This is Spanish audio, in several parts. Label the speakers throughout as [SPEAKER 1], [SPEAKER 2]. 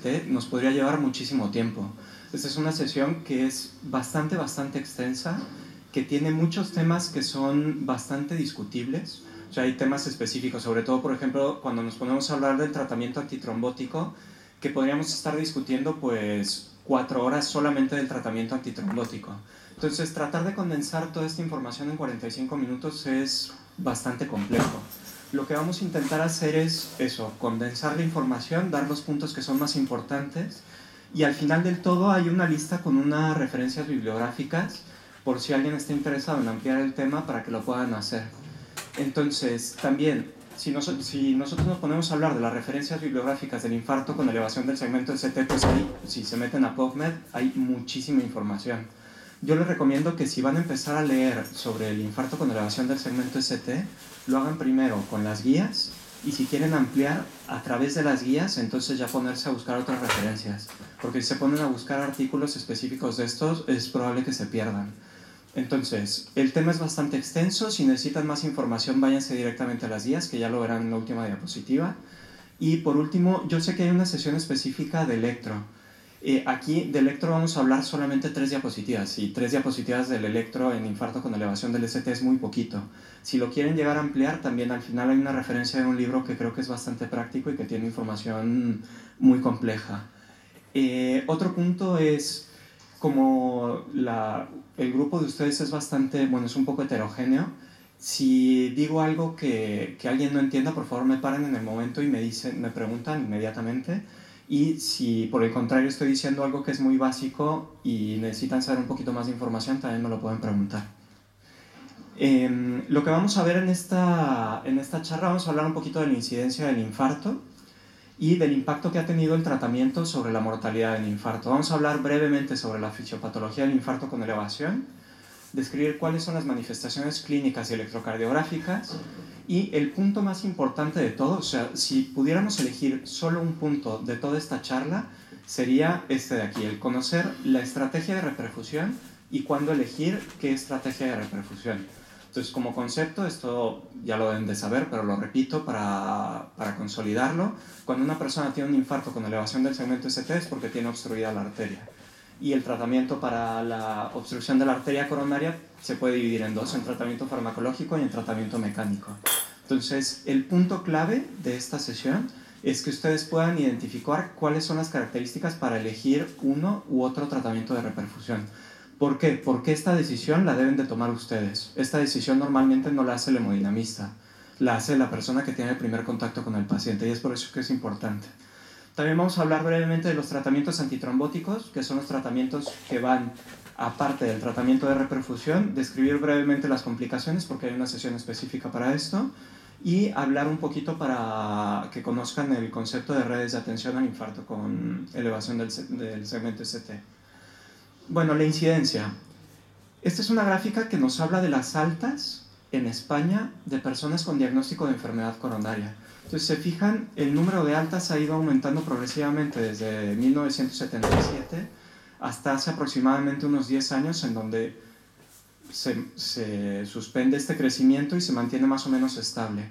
[SPEAKER 1] ST nos podría llevar muchísimo tiempo. Esta es una sesión que es bastante extensa, que tiene muchos temas que son bastante discutibles. O sea, hay temas específicos, sobre todo, por ejemplo, cuando nos ponemos a hablar del tratamiento antitrombótico, que podríamos estar discutiendo pues 4 horas solamente del tratamiento antitrombótico. Entonces, tratar de condensar toda esta información en 45 minutos es bastante complejo. Lo que vamos a intentar hacer es eso, condensar la información, dar los puntos que son más importantes, y al final del todo hay una lista con unas referencias bibliográficas por si alguien está interesado en ampliar el tema para que lo puedan hacer. Entonces, también, si nosotros nos ponemos a hablar de las referencias bibliográficas del infarto con elevación del segmento ST, pues ahí, si se meten a PubMed, hay muchísima información. Yo les recomiendo que si van a empezar a leer sobre el infarto con elevación del segmento ST, lo hagan primero con las guías, y si quieren ampliar a través de las guías, entonces ya ponerse a buscar otras referencias, porque si se ponen a buscar artículos específicos de estos, es probable que se pierdan. Entonces, el tema es bastante extenso. Si necesitan más información, váyanse directamente a las guías, que ya lo verán en la última diapositiva. Y por último, yo sé que hay una sesión específica de electro. Aquí de electro vamos a hablar solamente 3 diapositivas, y 3 diapositivas del electro en infarto con elevación del ST es muy poquito. Si lo quieren llegar a ampliar, también al final hay una referencia de un libro que creo que es bastante práctico y que tiene información muy compleja. Otro punto es, como el grupo de ustedes es bastante, bueno, es un poco heterogéneo, si digo algo que alguien no entienda, por favor me paran en el momento y me preguntan inmediatamente. Y si por el contrario estoy diciendo algo que es muy básico y necesitan saber un poquito más de información, también me lo pueden preguntar. Lo que vamos a ver en esta charla, vamos a hablar un poquito de la incidencia del infarto y del impacto que ha tenido el tratamiento sobre la mortalidad del infarto. Vamos a hablar brevemente sobre la fisiopatología del infarto con elevación, describir cuáles son las manifestaciones clínicas y electrocardiográficas, y el punto más importante de todo, o sea, si pudiéramos elegir solo un punto de toda esta charla, sería este de aquí, el conocer la estrategia de reperfusión y cuándo elegir qué estrategia de reperfusión. Entonces, como concepto, esto ya lo deben de saber, pero lo repito para consolidarlo. Cuando una persona tiene un infarto con elevación del segmento ST es porque tiene obstruida la arteria. Y el tratamiento para la obstrucción de la arteria coronaria se puede dividir en dos, en tratamiento farmacológico y en tratamiento mecánico. Entonces, el punto clave de esta sesión es que ustedes puedan identificar cuáles son las características para elegir uno u otro tratamiento de reperfusión. ¿Por qué? Porque esta decisión la deben de tomar ustedes. Esta decisión normalmente no la hace el hemodinamista, la hace la persona que tiene el primer contacto con el paciente, y es por eso que es importante. También vamos a hablar brevemente de los tratamientos antitrombóticos, que son los tratamientos que van aparte del tratamiento de reperfusión, describir brevemente las complicaciones, porque hay una sesión específica para esto, y hablar un poquito para que conozcan el concepto de redes de atención al infarto con elevación del segmento ST. Bueno, la incidencia. Esta es una gráfica que nos habla de las altas en España de personas con diagnóstico de enfermedad coronaria. Entonces, se fijan, el número de altas ha ido aumentando progresivamente desde 1977 hasta hace aproximadamente unos 10 años, en donde se suspende este crecimiento y se mantiene más o menos estable.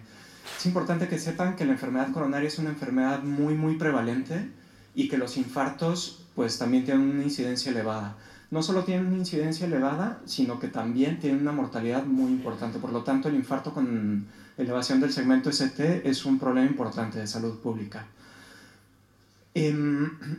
[SPEAKER 1] Es importante que sepan que la enfermedad coronaria es una enfermedad muy prevalente, y que los infartos pues también tienen una incidencia elevada. No solo tienen una incidencia elevada, sino que también tienen una mortalidad muy importante. Por lo tanto, el infarto con elevación del segmento ST es un problema importante de salud pública.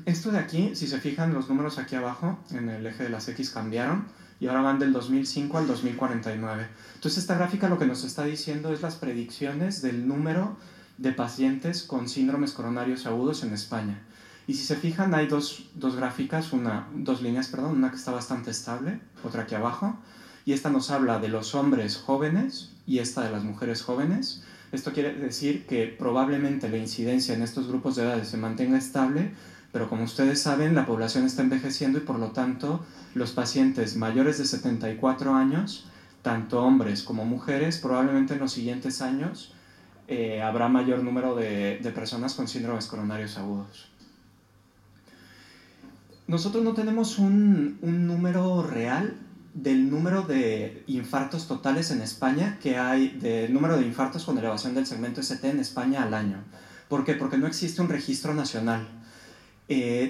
[SPEAKER 1] Esto de aquí, si se fijan, los números aquí abajo en el eje de las X cambiaron y ahora van del 2005 al 2049. Entonces, esta gráfica lo que nos está diciendo es las predicciones del número de pacientes con síndromes coronarios agudos en España. Y si se fijan, hay dos gráficas, dos líneas, una que está bastante estable, otra aquí abajo, y esta nos habla de los hombres jóvenes y esta de las mujeres jóvenes. Esto quiere decir que probablemente la incidencia en estos grupos de edades se mantenga estable, pero como ustedes saben, la población está envejeciendo y por lo tanto los pacientes mayores de 74 años, tanto hombres como mujeres, probablemente en los siguientes años habrá mayor número de personas con síndromes coronarios agudos. Nosotros no tenemos un número real del número de infartos totales en España que hay, del número de infartos con elevación del segmento ST en España al año. ¿Por qué? Porque no existe un registro nacional.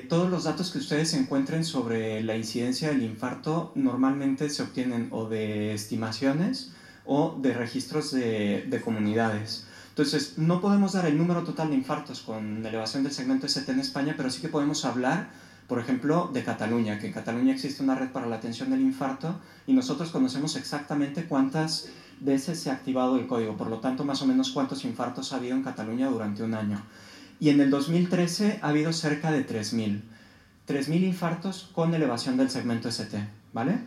[SPEAKER 1] todos los datos que ustedes encuentren sobre la incidencia del infarto normalmente se obtienen o de estimaciones o de registros de comunidades. Entonces, no podemos dar el número total de infartos con elevación del segmento ST en España, pero sí que podemos hablar, por ejemplo, de Cataluña, que en Cataluña existe una red para la atención del infarto y nosotros conocemos exactamente cuántas veces se ha activado el código, por lo tanto, más o menos cuántos infartos ha habido en Cataluña durante un año. Y en el 2013 ha habido cerca de 3.000 infartos con elevación del segmento ST, ¿vale?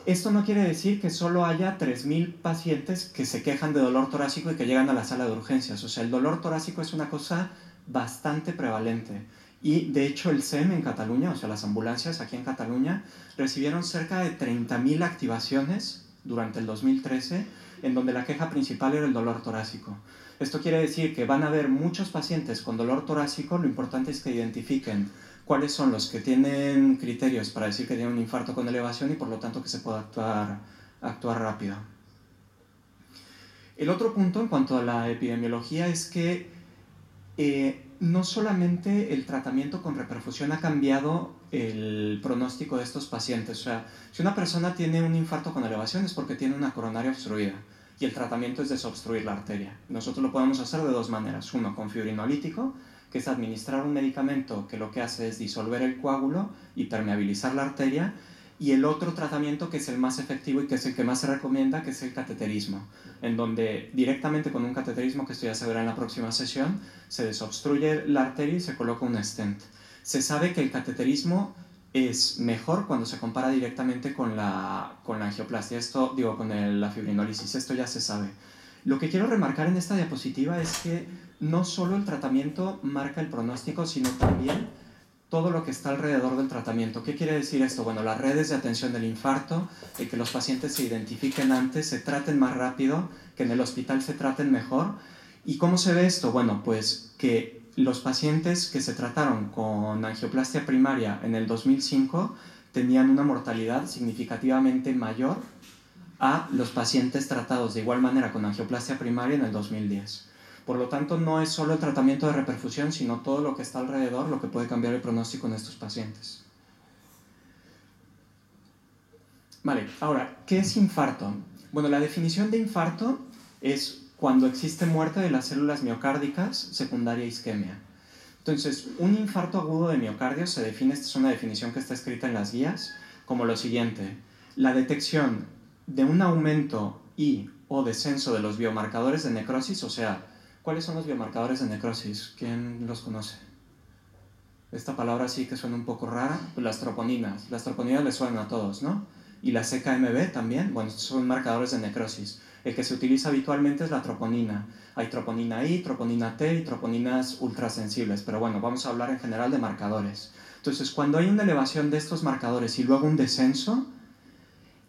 [SPEAKER 1] Esto no quiere decir que solo haya 3.000 pacientes que se quejan de dolor torácico y que llegan a la sala de urgencias. O sea, el dolor torácico es una cosa bastante prevalente. Y de hecho el SEM en Cataluña, o sea, las ambulancias aquí en Cataluña, recibieron cerca de 30.000 activaciones durante el 2013, en donde la queja principal era el dolor torácico. Esto quiere decir que van a haber muchos pacientes con dolor torácico, lo importante es que identifiquen cuáles son los que tienen criterios para decir que tienen un infarto con elevación y por lo tanto que se pueda actuar rápido. El otro punto en cuanto a la epidemiología es que no solamente el tratamiento con reperfusión ha cambiado el pronóstico de estos pacientes. O sea, si una persona tiene un infarto con elevación es porque tiene una coronaria obstruida y el tratamiento es desobstruir la arteria. Nosotros lo podemos hacer de dos maneras. Uno, con fibrinolítico, que es administrar un medicamento que lo que hace es disolver el coágulo y permeabilizar la arteria, y el otro tratamiento que es el más efectivo y que es el que más se recomienda, que es el cateterismo, en donde directamente con un cateterismo, que esto ya se verá en la próxima sesión, se desobstruye la arteria y se coloca un stent. Se sabe que el cateterismo es mejor cuando se compara directamente con la angioplastia, con la fibrinólisis, esto ya se sabe. Lo que quiero remarcar en esta diapositiva es que no solo el tratamiento marca el pronóstico, sino también todo lo que está alrededor del tratamiento. ¿Qué quiere decir esto? Bueno, las redes de atención del infarto, el que los pacientes se identifiquen antes, se traten más rápido, que en el hospital se traten mejor. ¿Y cómo se ve esto? Bueno, pues que los pacientes que se trataron con angioplastia primaria en el 2005 tenían una mortalidad significativamente mayor a los pacientes tratados de igual manera con angioplastia primaria en el 2010. Por lo tanto, no es solo el tratamiento de reperfusión, sino todo lo que está alrededor lo que puede cambiar el pronóstico en estos pacientes. Vale, ahora, ¿qué es infarto? Bueno, la definición de infarto es cuando existe muerte de las células miocárdicas secundaria a isquemia. Entonces, un infarto agudo de miocardio se define, esta es una definición que está escrita en las guías, como lo siguiente: la detección de un aumento y o descenso de los biomarcadores de necrosis, o sea, ¿cuáles son los biomarcadores de necrosis? ¿Quién los conoce? Esta palabra sí que suena un poco rara. Pues las troponinas. Las troponinas les suenan a todos, ¿no? Y la CKMB también. Bueno, estos son marcadores de necrosis. El que se utiliza habitualmente es la troponina. Hay troponina I, troponina T y troponinas ultrasensibles. Pero bueno, vamos a hablar en general de marcadores. Entonces, cuando hay una elevación de estos marcadores y luego un descenso,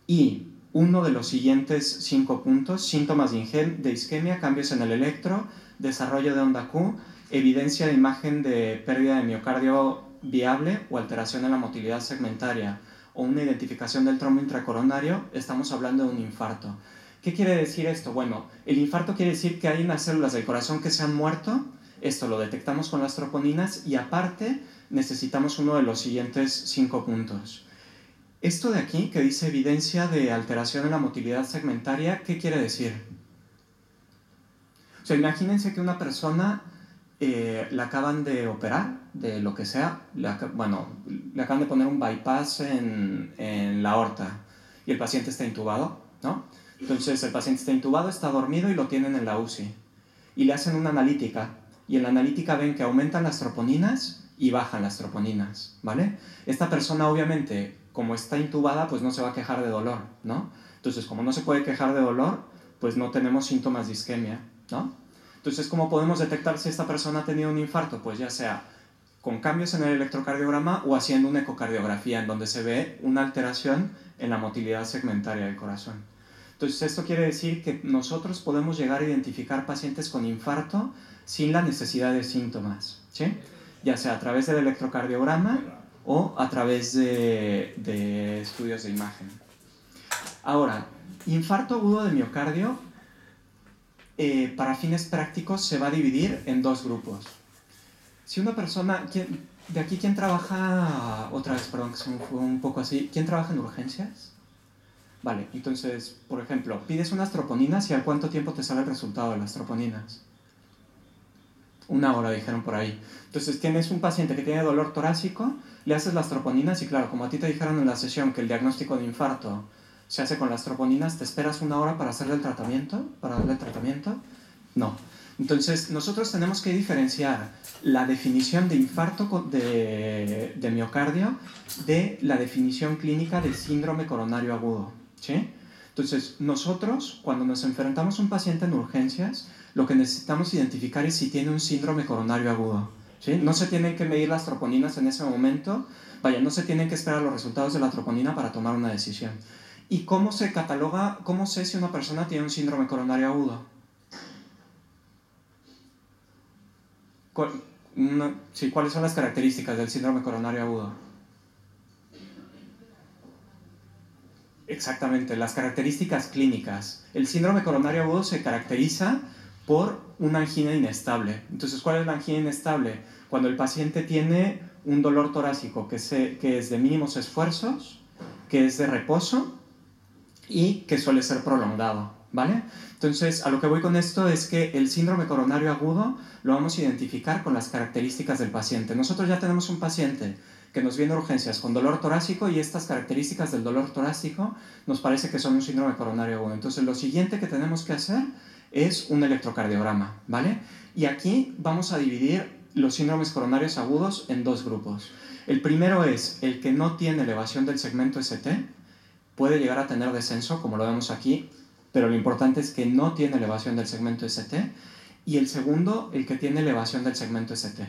[SPEAKER 1] y uno de los siguientes 5 puntos: síntomas de isquemia, cambios en el electro, desarrollo de onda Q, evidencia de imagen de pérdida de miocardio viable o alteración en la motilidad segmentaria, o una identificación del trombo intracoronario, estamos hablando de un infarto. ¿Qué quiere decir esto? Bueno, el infarto quiere decir que hay unas células del corazón que se han muerto, esto lo detectamos con las troponinas, y aparte necesitamos uno de los siguientes 5 puntos. Esto de aquí, que dice evidencia de alteración en la motilidad segmentaria, ¿qué quiere decir? O sea, imagínense que una persona la acaban de operar, de lo que sea, le acaban de poner un bypass en la aorta y el paciente está intubado, ¿no? Entonces el paciente está intubado, está dormido y lo tienen en la UCI. Y le hacen una analítica, y en la analítica ven que aumentan las troponinas y bajan las troponinas, ¿vale? Esta persona obviamente, como está intubada, pues no se va a quejar de dolor, ¿no? Entonces, como no se puede quejar de dolor, pues no tenemos síntomas de isquemia, ¿no? Entonces, ¿cómo podemos detectar si esta persona ha tenido un infarto? Pues ya sea con cambios en el electrocardiograma o haciendo una ecocardiografía en donde se ve una alteración en la motilidad segmentaria del corazón. Entonces, esto quiere decir que nosotros podemos llegar a identificar pacientes con infarto sin la necesidad de síntomas, ¿sí? Ya sea a través del electrocardiograma o a través de estudios de imagen. Ahora, infarto agudo de miocardio, para fines prácticos, se va a dividir en dos grupos. Si una persona... De aquí, ¿quién trabaja, otra vez, perdón, que se me fue un poco así, ¿quién trabaja en urgencias? Vale, entonces, por ejemplo, pides unas troponinas y ¿al cuánto tiempo te sale el resultado de las troponinas? 1 hora, dijeron por ahí. Entonces, tienes un paciente que tiene dolor torácico, le haces las troponinas y claro, como a ti te dijeron en la sesión que el diagnóstico de infarto se hace con las troponinas, ¿te esperas 1 hora para hacerle el tratamiento? ¿Para darle el tratamiento? No. Entonces, nosotros tenemos que diferenciar la definición de infarto de miocardio de la definición clínica de síndrome coronario agudo, ¿sí? Entonces, nosotros, cuando nos enfrentamos a un paciente en urgencias, lo que necesitamos identificar es si tiene un síndrome coronario agudo, ¿sí? No se tienen que medir las troponinas en ese momento, vaya, no se tienen que esperar los resultados de la troponina para tomar una decisión. ¿Y cómo se cataloga, cómo sé si una persona tiene un síndrome coronario agudo? Sí, ¿cuáles son las características del síndrome coronario agudo? Exactamente, las características clínicas. El síndrome coronario agudo se caracteriza por una angina inestable. Entonces, ¿cuál es la angina inestable? Cuando el paciente tiene un dolor torácico que es de mínimos esfuerzos, que es de reposo y que suele ser prolongado, ¿vale? Entonces, a lo que voy con esto es que el síndrome coronario agudo lo vamos a identificar con las características del paciente. Nosotros ya tenemos un paciente que nos viene a urgencias con dolor torácico y estas características del dolor torácico nos parece que son un síndrome coronario agudo. Entonces, lo siguiente que tenemos que hacer es un electrocardiograma, ¿vale? Y aquí vamos a dividir los síndromes coronarios agudos en dos grupos. El primero es el que no tiene elevación del segmento ST, puede llegar a tener descenso, como lo vemos aquí, pero lo importante es que no tiene elevación del segmento ST. Y el segundo, el que tiene elevación del segmento ST.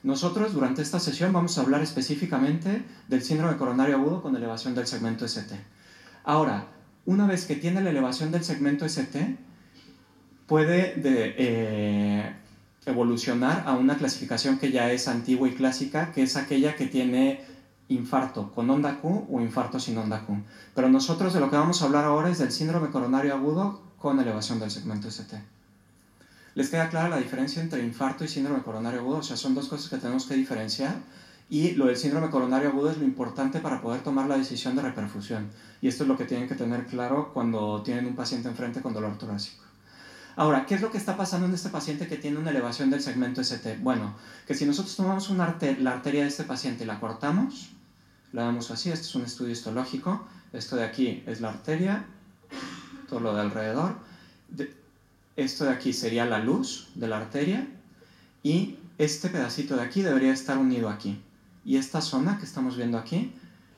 [SPEAKER 1] Nosotros durante esta sesión vamos a hablar específicamente del síndrome coronario agudo con elevación del segmento ST. Ahora, una vez que tiene la elevación del segmento ST, puede evolucionar a una clasificación que ya es antigua y clásica, que es aquella que tiene infarto con onda Q o infarto sin onda Q. Pero nosotros de lo que vamos a hablar ahora es del síndrome coronario agudo con elevación del segmento ST. ¿Les queda clara la diferencia entre infarto y síndrome coronario agudo? O sea, son dos cosas que tenemos que diferenciar y lo del síndrome coronario agudo es lo importante para poder tomar la decisión de reperfusión. Y esto es lo que tienen que tener claro cuando tienen un paciente enfrente con dolor torácico. Ahora, ¿qué es lo que está pasando en este paciente que tiene una elevación del segmento ST? Bueno, que si nosotros tomamos la arteria de este paciente y la cortamos, la damos así, este es un estudio histológico, esto de aquí es la arteria, todo lo de alrededor, esto de aquí sería la luz de la arteria y este pedacito de aquí debería estar unido aquí. Y esta zona que estamos viendo aquí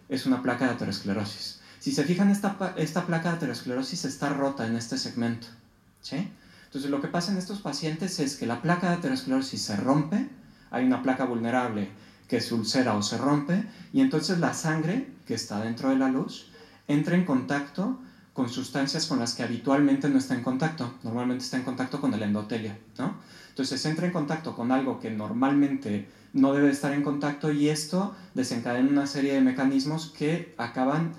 [SPEAKER 1] es una placa de aterosclerosis. Si se fijan, esta placa de aterosclerosis está rota en este segmento, ¿sí? Entonces lo que pasa en estos pacientes es que la placa de aterosclerosis se rompe, hay una placa vulnerable que se ulcera o se rompe, y entonces la sangre que está dentro de la luz entra en contacto con sustancias con las que habitualmente no está en contacto. Normalmente está en contacto con el endotelio, ¿no? Entonces entra en contacto con algo que normalmente no debe estar en contacto y esto desencadena una serie de mecanismos que acaban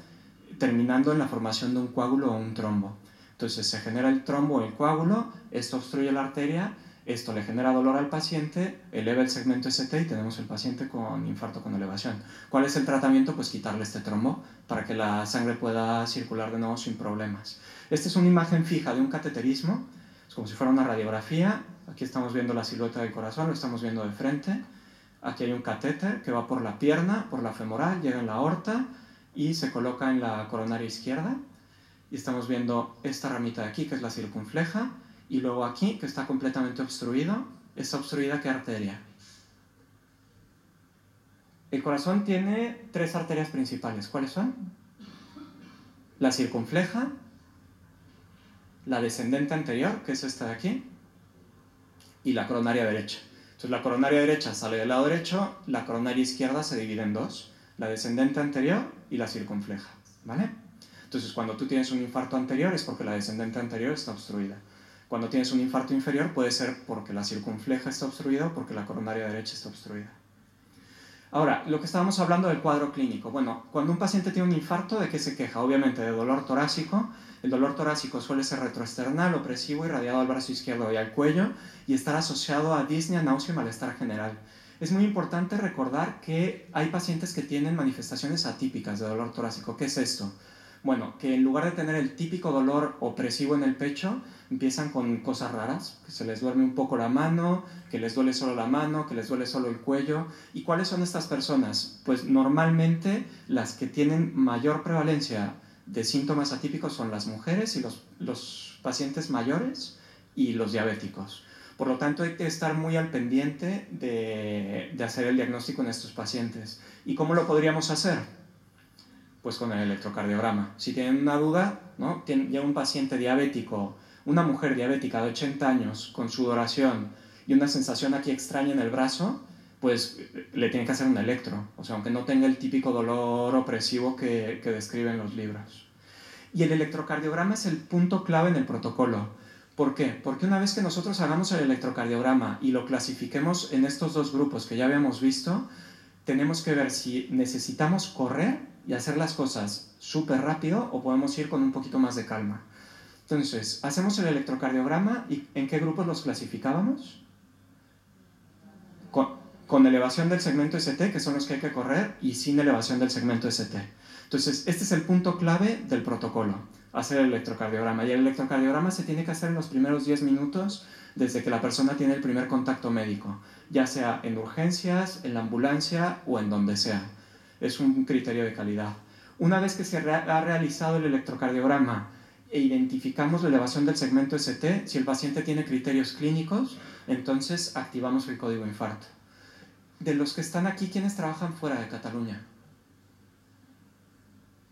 [SPEAKER 1] terminando en la formación de un coágulo o un trombo. Entonces se genera el trombo o el coágulo, esto obstruye la arteria, esto le genera dolor al paciente, eleva el segmento ST y tenemos el paciente con infarto con elevación. ¿Cuál es el tratamiento? Pues quitarle este trombo para que la sangre pueda circular de nuevo sin problemas. Esta es una imagen fija de un cateterismo, es como si fuera una radiografía. Aquí estamos viendo la silueta del corazón, lo estamos viendo de frente. Aquí hay un catéter que va por la pierna, por la femoral, llega en la aorta y se coloca en la coronaria izquierda. Y estamos viendo esta ramita de aquí, que es la circunfleja, y luego aquí, que está completamente obstruido. ¿Está obstruida qué arteria? El corazón tiene 3 arterias principales. ¿Cuáles son? La circunfleja, la descendente anterior, que es esta de aquí, y la coronaria derecha. Entonces la coronaria derecha sale del lado derecho, la coronaria izquierda se divide en dos, la descendente anterior y la circunfleja, ¿vale? Entonces cuando tú tienes un infarto anterior es porque la descendente anterior está obstruida. Cuando tienes un infarto inferior puede ser porque la circunfleja está obstruida o porque la coronaria derecha está obstruida. Ahora, lo que estábamos hablando del cuadro clínico. Bueno, cuando un paciente tiene un infarto, ¿de qué se queja? Obviamente de dolor torácico. El dolor torácico suele ser retroesternal, opresivo, irradiado al brazo izquierdo y al cuello y estar asociado a disnea, náusea y malestar general. Es muy importante recordar que hay pacientes que tienen manifestaciones atípicas de dolor torácico. ¿Qué es esto? Bueno, que en lugar de tener el típico dolor opresivo en el pecho, empiezan con cosas raras, que se les duerme un poco la mano, que les duele solo la mano, que les duele solo el cuello. ¿Y cuáles son estas personas? Pues normalmente las que tienen mayor prevalencia de síntomas atípicos son las mujeres y los pacientes mayores y los diabéticos. Por lo tanto, hay que estar muy al pendiente de hacer el diagnóstico en estos pacientes. ¿Y cómo lo podríamos hacer? Pues con el electrocardiograma. Si tienen una duda, ¿no? Llega un paciente diabético, una mujer diabética de 80 años con sudoración y una sensación aquí extraña en el brazo, pues le tienen que hacer un electro, o sea, aunque no tenga el típico dolor opresivo que describen los libros. Y el electrocardiograma es el punto clave en el protocolo. ¿Por qué? Porque una vez que nosotros hagamos el electrocardiograma y lo clasifiquemos en estos dos grupos que ya habíamos visto, tenemos que ver si necesitamos correr y hacer las cosas súper rápido o podemos ir con un poquito más de calma. Entonces, hacemos el electrocardiograma y ¿en qué grupos los clasificábamos? Con elevación del segmento ST, que son los que hay que correr, y sin elevación del segmento ST. Entonces, este es el punto clave del protocolo, hacer el electrocardiograma. Y el electrocardiograma se tiene que hacer en los primeros 10 minutos desde que la persona tiene el primer contacto médico, ya sea en urgencias, en la ambulancia o en donde sea. Es un criterio de calidad. Una vez que se ha realizado el electrocardiograma e identificamos la elevación del segmento ST, si el paciente tiene criterios clínicos, entonces activamos el código infarto. De los que están aquí, ¿quiénes trabajan fuera de Cataluña?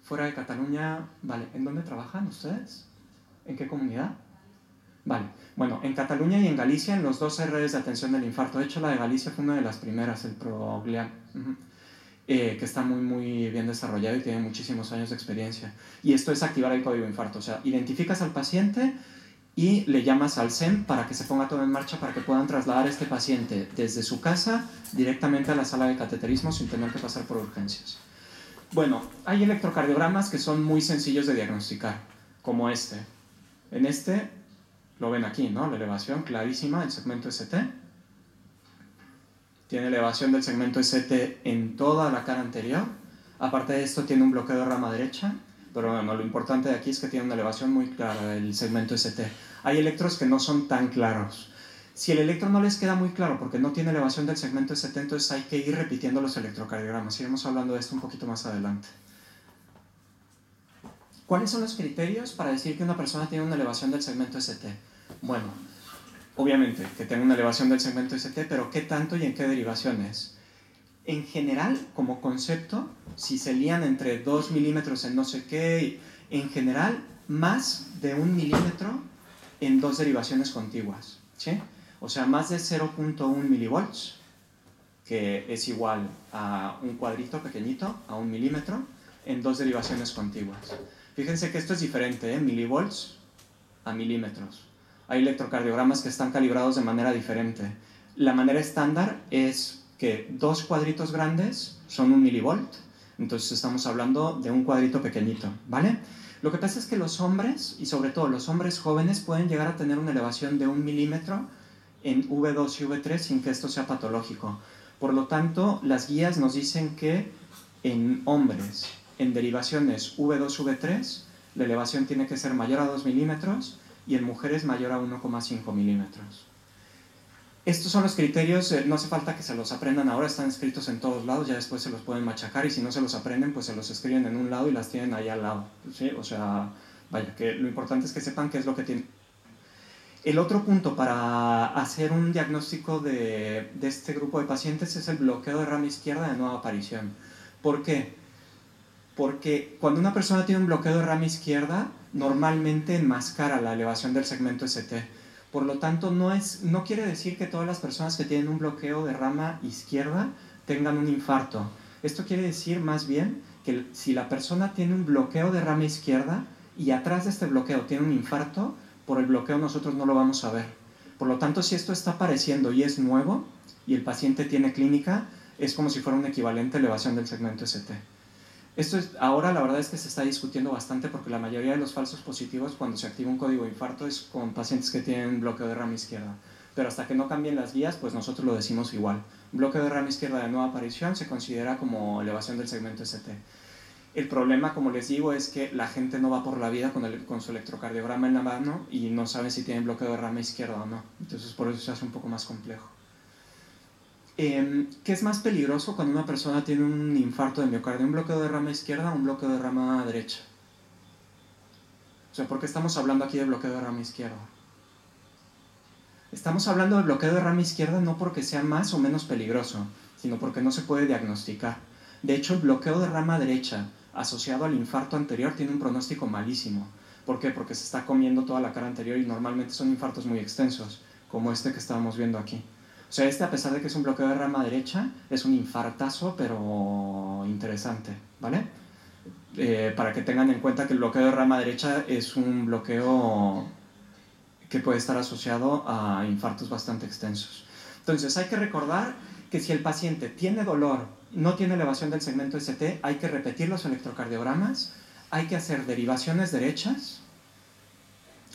[SPEAKER 1] Fuera de Cataluña, vale. ¿En dónde trabajan ustedes? ¿En qué comunidad? Vale. Bueno, en Cataluña y en Galicia, en los dos redes de atención del infarto. De hecho, la de Galicia fue una de las primeras, el Proglial, que está muy, muy bien desarrollado y tiene muchísimos años de experiencia. Y esto es activar el código infarto. O sea, identificas al paciente y le llamas al SEM para que se ponga todo en marcha para que puedan trasladar a este paciente desde su casa directamente a la sala de cateterismo sin tener que pasar por urgencias. Bueno, hay electrocardiogramas que son muy sencillos de diagnosticar, como este. En este, lo ven aquí, ¿no? La elevación clarísima del segmento ST. Tiene elevación del segmento ST en toda la cara anterior. Aparte de esto, tiene un bloqueo de rama derecha. Pero bueno, lo importante de aquí es que tiene una elevación muy clara del segmento ST. Hay electros que no son tan claros. Si el electro no les queda muy claro porque no tiene elevación del segmento ST, entonces hay que ir repitiendo los electrocardiogramas. Iremos hablando de esto un poquito más adelante. ¿Cuáles son los criterios para decir que una persona tiene una elevación del segmento ST? Bueno, obviamente que tenga una elevación del segmento ST, pero ¿qué tanto y en qué derivaciones? En general, como concepto, si se lían entre 2 milímetros en no sé qué, en general, más de 1 milímetro en dos derivaciones contiguas, ¿sí? O sea, más de 0.1 milivolts, que es igual a un cuadrito pequeñito, a 1 milímetro, en dos derivaciones contiguas. Fíjense que esto es diferente, milivolts a milímetros. Hay electrocardiogramas que están calibrados de manera diferente. La manera estándar es que dos cuadritos grandes son 1 milivolt, entonces estamos hablando de un cuadrito pequeñito, ¿vale? Lo que pasa es que los hombres, y sobre todo los hombres jóvenes, pueden llegar a tener una elevación de 1 milímetro en V2 y V3 sin que esto sea patológico. Por lo tanto, las guías nos dicen que en hombres, en derivaciones V2, V3, la elevación tiene que ser mayor a 2 milímetros y en mujeres mayor a 1,5 milímetros. Estos son los criterios, no hace falta que se los aprendan ahora, están escritos en todos lados, ya después se los pueden machacar y si no se los aprenden, pues se los escriben en un lado y las tienen ahí al lado, ¿sí? O sea, vaya, que lo importante es que sepan qué es lo que tienen. El otro punto para hacer un diagnóstico de este grupo de pacientes es el bloqueo de rama izquierda de nueva aparición. ¿Por qué? Porque cuando una persona tiene un bloqueo de rama izquierda, normalmente enmascara la elevación del segmento ST. Por lo tanto, no quiere decir que todas las personas que tienen un bloqueo de rama izquierda tengan un infarto. Esto quiere decir más bien que si la persona tiene un bloqueo de rama izquierda y atrás de este bloqueo tiene un infarto, por el bloqueo nosotros no lo vamos a ver. Por lo tanto, si esto está apareciendo y es nuevo y el paciente tiene clínica, es como si fuera un equivalente a elevación del segmento ST. Ahora la verdad es que se está discutiendo bastante porque la mayoría de los falsos positivos cuando se activa un código de infarto es con pacientes que tienen bloqueo de rama izquierda. pero hasta que no cambien las guías, pues nosotros lo decimos igual. Bloqueo de rama izquierda de nueva aparición se considera como elevación del segmento ST. El problema, como les digo, es que la gente no va por la vida con su electrocardiograma en la mano y no sabe si tienen bloqueo de rama izquierda o no. Entonces, por eso se hace un poco más complejo. ¿Qué es más peligroso cuando una persona tiene un infarto de miocardio? ¿Un bloqueo de rama izquierda o un bloqueo de rama derecha? O sea, ¿por qué estamos hablando aquí de bloqueo de rama izquierda? Estamos hablando de bloqueo de rama izquierda no porque sea más o menos peligroso, sino porque no se puede diagnosticar. De hecho, el bloqueo de rama derecha asociado al infarto anterior tiene un pronóstico malísimo. ¿Por qué? Porque se está comiendo toda la cara anterior y normalmente son infartos muy extensos, como este que estábamos viendo aquí. O sea, este, a pesar de que es un bloqueo de rama derecha, es un infartazo, pero interesante, ¿vale? Para que tengan en cuenta que el bloqueo de rama derecha es un bloqueo que puede estar asociado a infartos bastante extensos. Entonces, hay que recordar que si el paciente tiene dolor, no tiene elevación del segmento ST, hay que repetir los electrocardiogramas, hay que hacer derivaciones derechas,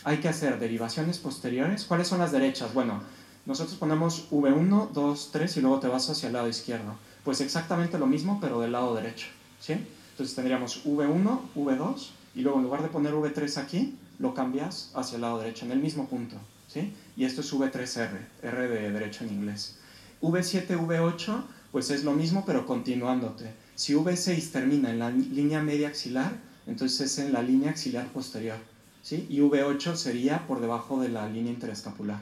[SPEAKER 1] hay que hacer derivaciones posteriores. ¿Cuáles son las derechas? Bueno, nosotros ponemos V1, 2, 3 y luego te vas hacia el lado izquierdo. Pues exactamente lo mismo, pero del lado derecho, ¿sí? Entonces tendríamos V1, V2 y luego en lugar de poner V3 aquí, lo cambias hacia el lado derecho, en el mismo punto, ¿sí? Y esto es V3R, R de derecho en inglés. V7, V8, pues es lo mismo, pero continuándote. Si V6 termina en la línea media axilar, entonces es en la línea axilar posterior, ¿sí? Y V8 sería por debajo de la línea interescapular.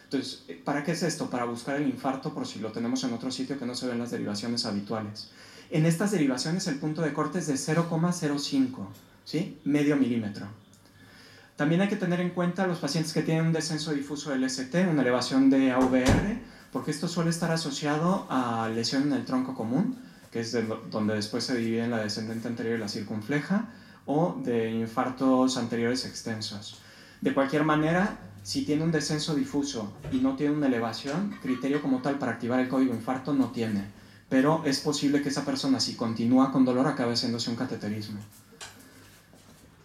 [SPEAKER 1] Entonces, ¿para qué es esto? Para buscar el infarto por si lo tenemos en otro sitio que no se ven las derivaciones habituales. En estas derivaciones el punto de corte es de 0,05, ¿sí? Medio milímetro. También hay que tener en cuenta los pacientes que tienen un descenso difuso del ST, una elevación de AVR, porque esto suele estar asociado a lesión en el tronco común, que es donde después se divide en la descendente anterior y la circunfleja, o de infartos anteriores extensos. De cualquier manera, si tiene un descenso difuso y no tiene una elevación, criterio como tal para activar el código infarto no tiene, pero es posible que esa persona, si continúa con dolor, acabe haciéndose un cateterismo.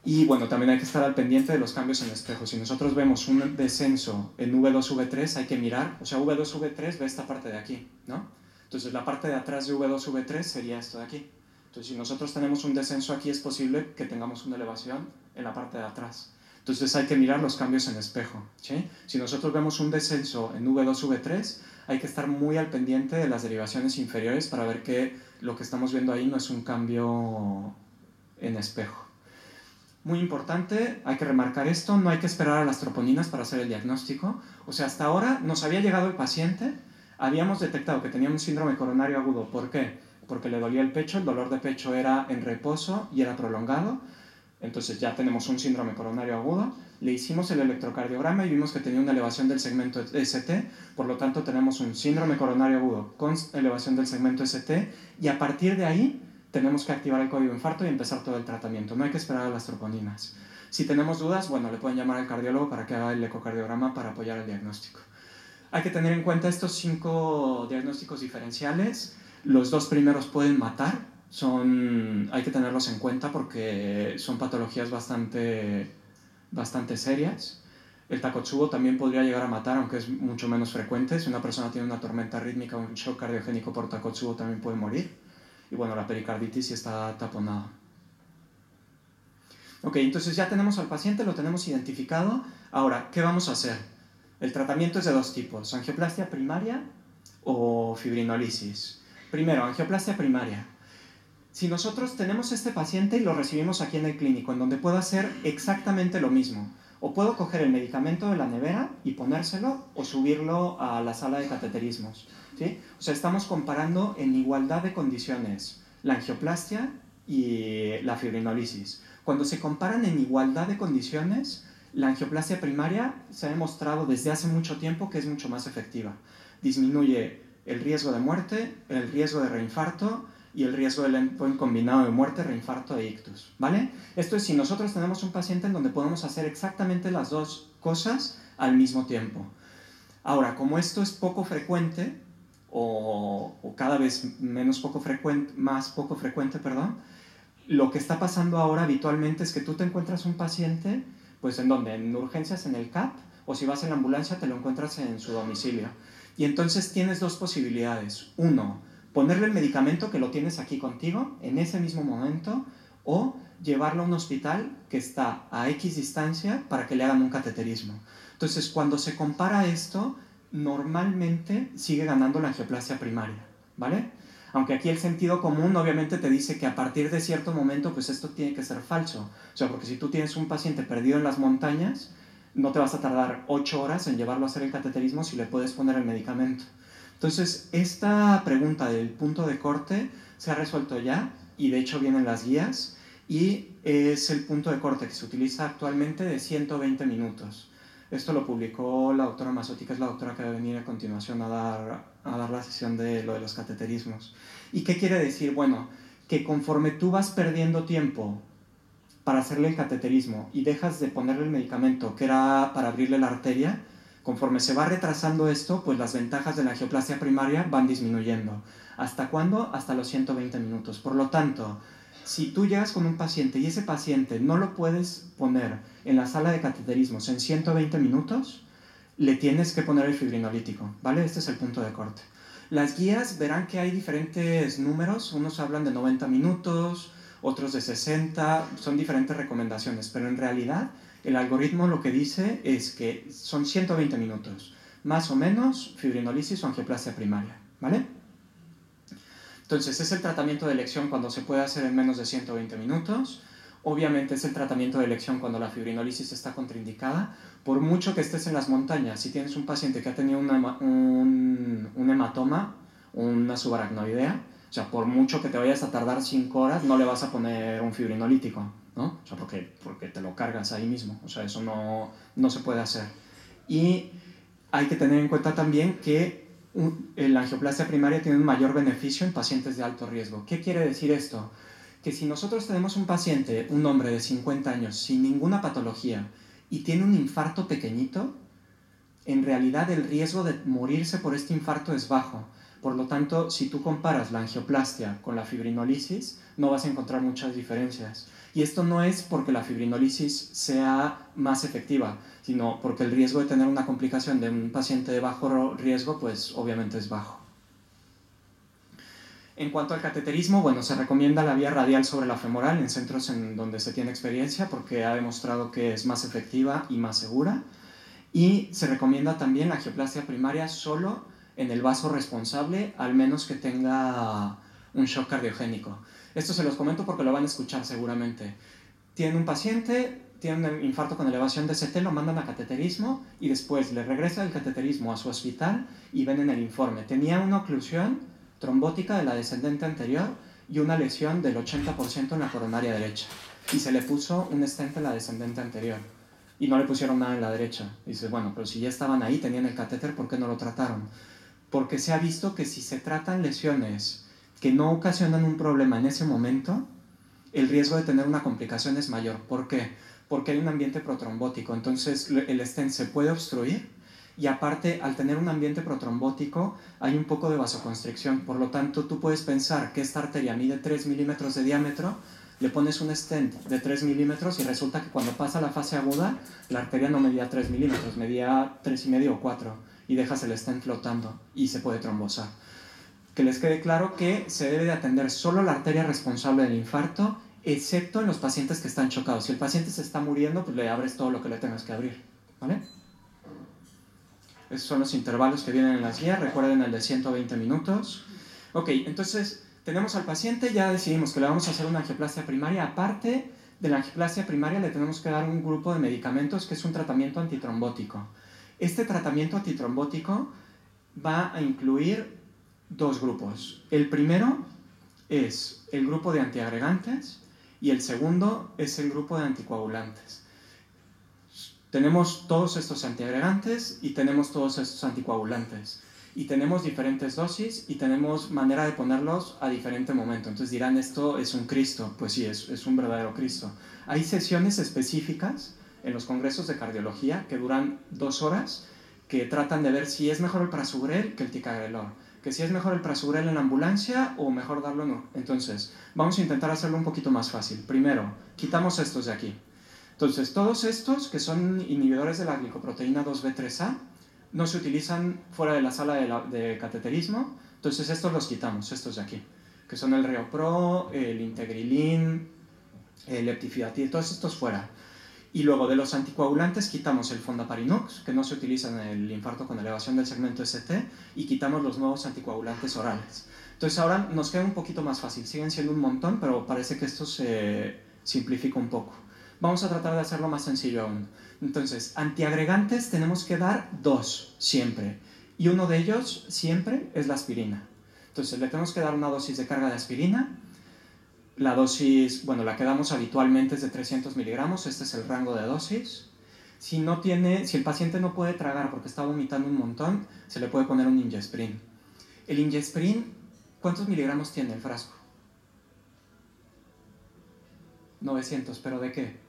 [SPEAKER 1] Y bueno, también hay que estar al pendiente de los cambios en espejo. Si nosotros vemos un descenso en V2, V3, hay que mirar, o sea, V2, V3 ve esta parte de aquí, ¿no? Entonces la parte de atrás de V2, V3 sería esto de aquí. Entonces si nosotros tenemos un descenso aquí, es posible que tengamos una elevación en la parte de atrás. Entonces hay que mirar los cambios en espejo, ¿sí? Si nosotros vemos un descenso en V2, V3, hay que estar muy al pendiente de las derivaciones inferiores para ver que lo que estamos viendo ahí no es un cambio en espejo. Muy importante, hay que remarcar esto, no hay que esperar a las troponinas para hacer el diagnóstico. O sea, hasta ahora nos había llegado el paciente, habíamos detectado que tenía un síndrome coronario agudo. ¿Por qué? Porque le dolía el pecho, el dolor de pecho era en reposo y era prolongado. Entonces ya tenemos un síndrome coronario agudo. Le hicimos el electrocardiograma y vimos que tenía una elevación del segmento ST, por lo tanto tenemos un síndrome coronario agudo con elevación del segmento ST y a partir de ahí tenemos que activar el código infarto y empezar todo el tratamiento. No hay que esperar a las troponinas. Si tenemos dudas, bueno, le pueden llamar al cardiólogo para que haga el ecocardiograma para apoyar el diagnóstico. Hay que tener en cuenta estos 5 diagnósticos diferenciales. Los 2 primeros pueden matar. Hay que tenerlos en cuenta porque son patologías bastante serias. El Takotsubo también podría llegar a matar, aunque es mucho menos frecuente. Si una persona tiene una tormenta rítmica o un shock cardiogénico por Takotsubo, también puede morir. Y bueno, la pericarditis sí está taponada. Ok, entonces ya tenemos al paciente, lo tenemos identificado. Ahora, ¿qué vamos a hacer? El tratamiento es de 2 tipos, angioplastia primaria o fibrinolisis. Primero, angioplastia primaria. Si nosotros tenemos este paciente y lo recibimos aquí en el clínico, en donde puedo hacer exactamente lo mismo, o puedo coger el medicamento de la nevera y ponérselo o subirlo a la sala de cateterismos, ¿sí? O sea, estamos comparando en igualdad de condiciones la angioplastia y la fibrinolisis. Cuando se comparan en igualdad de condiciones, la angioplastia primaria se ha demostrado desde hace mucho tiempo que es mucho más efectiva. Disminuye el riesgo de muerte, el riesgo de reinfarto y el riesgo del endpoint combinado de muerte, reinfarto e ictus, ¿vale? Esto es si nosotros tenemos un paciente en donde podemos hacer exactamente las 2 cosas al mismo tiempo. Ahora, como esto es poco frecuente, o cada vez más poco frecuente, lo que está pasando ahora habitualmente es que tú te encuentras un paciente, pues ¿en dónde? En urgencias en el CAP, o si vas en la ambulancia te lo encuentras en su domicilio. Y entonces tienes dos posibilidades. Uno, ponerle el medicamento que lo tienes aquí contigo en ese mismo momento, o llevarlo a un hospital que está a X distancia para que le hagan un cateterismo. Entonces, cuando se compara esto, normalmente sigue ganando la angioplastia primaria, ¿vale? Aunque aquí el sentido común obviamente te dice que a partir de cierto momento, pues esto tiene que ser falso. O sea, porque si tú tienes un paciente perdido en las montañas, no te vas a tardar 8 horas en llevarlo a hacer el cateterismo si le puedes poner el medicamento. Entonces, esta pregunta del punto de corte se ha resuelto ya, y de hecho vienen las guías, y es el punto de corte que se utiliza actualmente de 120 minutos. Esto lo publicó la doctora Mazzotti, que es la doctora que va a venir a continuación a dar la sesión de lo de los cateterismos. ¿Y qué quiere decir? Bueno, que conforme tú vas perdiendo tiempo para hacerle el cateterismo y dejas de ponerle el medicamento que era para abrirle la arteria, conforme se va retrasando esto, pues las ventajas de la angioplastia primaria van disminuyendo. ¿Hasta cuándo? Hasta los 120 minutos. Por lo tanto, si tú llegas con un paciente y ese paciente no lo puedes poner en la sala de cateterismos en 120 minutos, le tienes que poner el fibrinolítico, ¿vale? Este es el punto de corte. Las guías verán que hay diferentes números, unos hablan de 90 minutos, otros de 60, son diferentes recomendaciones, pero en realidad el algoritmo lo que dice es que son 120 minutos, más o menos fibrinolisis o angioplastia primaria, ¿vale? Entonces es el tratamiento de elección cuando se puede hacer en menos de 120 minutos. Obviamente es el tratamiento de elección cuando la fibrinolisis está contraindicada. Por mucho que estés en las montañas, si tienes un paciente que ha tenido un hematoma, una subaracnoidea, o sea, por mucho que te vayas a tardar 5 horas, no le vas a poner un fibrinolítico, ¿no? O sea, porque te lo cargas ahí mismo. O sea, eso no se puede hacer. Y hay que tener en cuenta también que la angioplastia primaria tiene un mayor beneficio en pacientes de alto riesgo. ¿Qué quiere decir esto? Que si nosotros tenemos un paciente, un hombre de 50 años, sin ninguna patología, y tiene un infarto pequeñito, en realidad el riesgo de morirse por este infarto es bajo. Por lo tanto, si tú comparas la angioplastia con la fibrinolisis, no vas a encontrar muchas diferencias. Y esto no es porque la fibrinolisis sea más efectiva, sino porque el riesgo de tener una complicación de un paciente de bajo riesgo, pues obviamente es bajo. En cuanto al cateterismo, bueno, se recomienda la vía radial sobre la femoral en centros en donde se tiene experiencia porque ha demostrado que es más efectiva y más segura. Y se recomienda también la angioplastia primaria solo en el vaso responsable, al menos que tenga un shock cardiogénico. Esto se los comento porque lo van a escuchar seguramente. Tienen un paciente, tiene un infarto con elevación de CT, lo mandan a cateterismo y después le regresa el cateterismo a su hospital y ven en el informe. Tenía una oclusión trombótica de la descendente anterior y una lesión del 80% en la coronaria derecha. Y se le puso un stent en la descendente anterior. Y no le pusieron nada en la derecha. Y dices, bueno, pero si ya estaban ahí, tenían el catéter, ¿por qué no lo trataron? Porque se ha visto que si se tratan lesiones que no ocasionan un problema en ese momento, el riesgo de tener una complicación es mayor. ¿Por qué? Porque hay un ambiente protrombótico. Entonces el stent se puede obstruir y aparte, al tener un ambiente protrombótico, hay un poco de vasoconstricción. Por lo tanto, tú puedes pensar que esta arteria mide 3 milímetros de diámetro, le pones un stent de 3 milímetros y resulta que cuando pasa la fase aguda, la arteria no medía 3 milímetros, medía 3,5 o 4 y dejas el stent flotando y se puede trombosar. Que les quede claro que se debe de atender solo la arteria responsable del infarto, excepto en los pacientes que están chocados. Si el paciente se está muriendo, pues le abres todo lo que le tengas que abrir, ¿vale? Esos son los intervalos que vienen en las guías, recuerden el de 120 minutos. Ok, entonces tenemos al paciente, ya decidimos que le vamos a hacer una angioplastia primaria. Aparte de la angioplastia primaria le tenemos que dar un grupo de medicamentos que es un tratamiento antitrombótico. Este tratamiento antitrombótico va a incluir dos grupos. El primero es el grupo de antiagregantes y el segundo es el grupo de anticoagulantes. Tenemos todos estos antiagregantes y tenemos todos estos anticoagulantes. Y tenemos diferentes dosis y tenemos manera de ponerlos a diferente momento. Entonces dirán, esto es un Cristo. Pues sí, es un verdadero Cristo. Hay sesiones específicas en los congresos de cardiología que duran 2 horas, que tratan de ver si es mejor el prasugrel que el ticagrelor, que si es mejor el prasugrel en la ambulancia o mejor darlo en... Entonces, vamos a intentar hacerlo un poquito más fácil. Primero, quitamos estos de aquí. Entonces, todos estos que son inhibidores de la glicoproteína 2B3A no se utilizan fuera de la sala de cateterismo, entonces estos los quitamos, estos de aquí, que son el Reopro, el Integrilin, el Eptifidatil, todos estos fuera. Y luego de los anticoagulantes quitamos el Fondaparinux, que no se utiliza en el infarto con elevación del segmento ST, y quitamos los nuevos anticoagulantes orales. Entonces ahora nos queda un poquito más fácil, siguen siendo un montón, pero parece que esto se simplifica un poco. Vamos a tratar de hacerlo más sencillo aún. Entonces, antiagregantes tenemos que dar 2 siempre, y uno de ellos siempre es la aspirina. Entonces le tenemos que dar una dosis de carga de aspirina. La dosis, bueno, la que damos habitualmente es de 300 miligramos, este es el rango de dosis. Si el paciente no puede tragar porque está vomitando un montón, se le puede poner un Ingesprin. El Ingesprin, ¿cuántos miligramos tiene el frasco? 900, ¿pero de qué?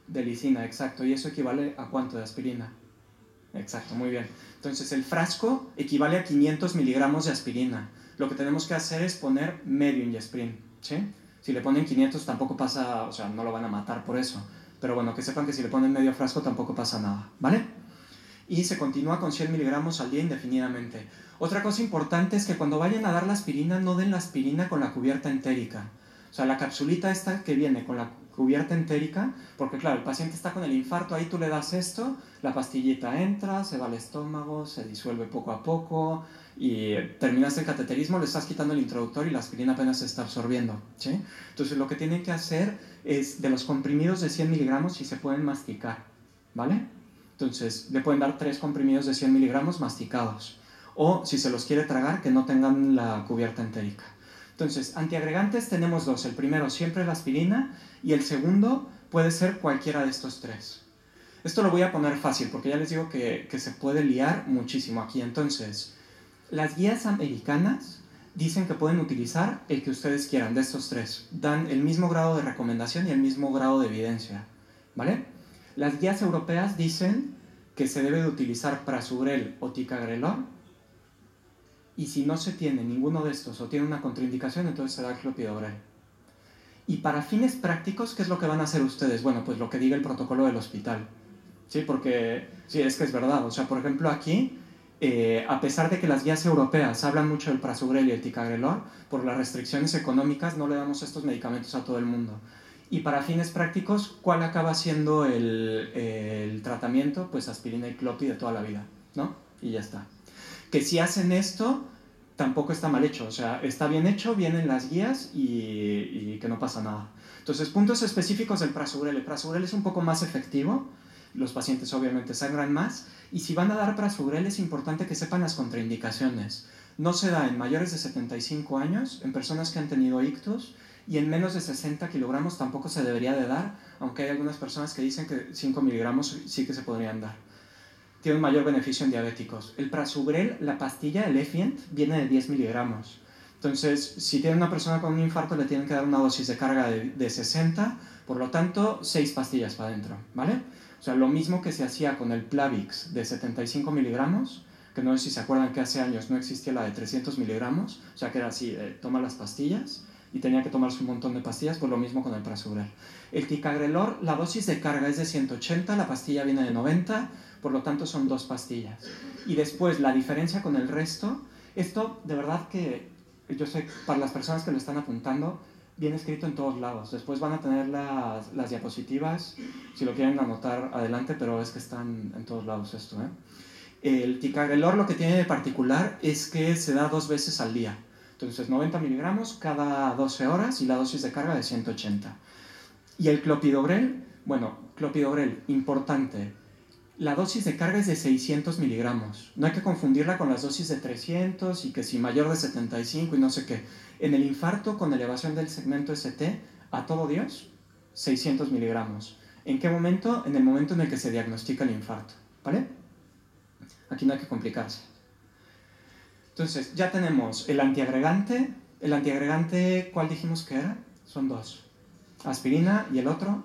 [SPEAKER 1] De lisina, exacto. ¿Y eso equivale a cuánto de aspirina? Exacto, muy bien. Entonces el frasco equivale a 500 miligramos de aspirina. Lo que tenemos que hacer es poner medio Ingesprin, ¿sí? Si le ponen 500 tampoco pasa, o sea, no lo van a matar por eso. Pero bueno, que sepan que si le ponen medio frasco tampoco pasa nada, ¿vale? Y se continúa con 100 miligramos al día indefinidamente. Otra cosa importante es que cuando vayan a dar la aspirina, no den la aspirina con la cubierta entérica. O sea, la capsulita esta que viene con la cubierta entérica, porque claro, el paciente está con el infarto, ahí tú le das esto, la pastillita entra, se va al estómago, se disuelve poco a poco y terminas el cateterismo, le estás quitando el introductor y la aspirina apenas se está absorbiendo, ¿sí? Entonces lo que tienen que hacer es de los comprimidos de 100 miligramos si se pueden masticar, ¿vale? Entonces le pueden dar 3 comprimidos de 100 miligramos masticados, o si se los quiere tragar, que no tengan la cubierta entérica. Entonces, antiagregantes tenemos 2. El primero siempre la aspirina y el segundo puede ser cualquiera de estos 3. Esto lo voy a poner fácil porque ya les digo que se puede liar muchísimo aquí. Entonces, las guías americanas dicen que pueden utilizar el que ustedes quieran de estos 3. Dan el mismo grado de recomendación y el mismo grado de evidencia, ¿vale? Las guías europeas dicen que se debe de utilizar Prasugrel o Ticagrelor. Y si no se tiene ninguno de estos o tiene una contraindicación, entonces se da el clopidogrel. Y para fines prácticos, ¿qué es lo que van a hacer ustedes? Bueno, pues lo que diga el protocolo del hospital. Sí, porque sí, es que es verdad. O sea, por ejemplo, aquí, a pesar de que las guías europeas hablan mucho del Prasugrel y el Ticagrelor, por las restricciones económicas no le damos estos medicamentos a todo el mundo. Y para fines prácticos, ¿cuál acaba siendo el tratamiento? Pues aspirina y clopi de toda la vida, ¿no? Y ya está. Que si hacen esto, tampoco está mal hecho, o sea, está bien hecho, vienen las guías y que no pasa nada. Entonces, puntos específicos del Prasugrel. El Prasugrel es un poco más efectivo, los pacientes obviamente sangran más, y si van a dar Prasugrel es importante que sepan las contraindicaciones. No se da en mayores de 75 años, en personas que han tenido ictus, y en menos de 60 kilogramos tampoco se debería de dar, aunque hay algunas personas que dicen que 5 miligramos sí que se podrían dar. Tiene un mayor beneficio en diabéticos. El Prasugrel, la pastilla, el Effient, viene de 10 miligramos. Entonces, si tiene una persona con un infarto, le tienen que dar una dosis de carga de 60, por lo tanto, 6 pastillas para adentro, ¿vale? O sea, lo mismo que se hacía con el Plavix de 75 miligramos, que no sé si se acuerdan que hace años no existía la de 300 miligramos, o sea, que era así, toma las pastillas, y tenía que tomarse un montón de pastillas, pues lo mismo con el Prasugrel. El Ticagrelor, la dosis de carga es de 180, la pastilla viene de 90, por lo tanto son 2 pastillas. Y después la diferencia con el resto, esto de verdad que yo sé, para las personas que lo están apuntando, viene escrito en todos lados. Después van a tener las diapositivas, si lo quieren anotar adelante, pero es que están en todos lados esto, ¿eh? El Ticagrelor lo que tiene de particular es que se da 2 veces al día. Entonces 90 miligramos cada 12 horas y la dosis de carga de 180. Y el clopidogrel, bueno, clopidogrel, importante. La dosis de carga es de 600 miligramos. No hay que confundirla con las dosis de 300 y que si mayor de 75 y no sé qué. En el infarto con elevación del segmento ST, a todo Dios, 600 miligramos. ¿En qué momento? En el momento en el que se diagnostica el infarto, ¿vale? Aquí no hay que complicarse. Entonces, ya tenemos el antiagregante. El antiagregante, ¿cuál dijimos que era? Son 2. Aspirina y el otro,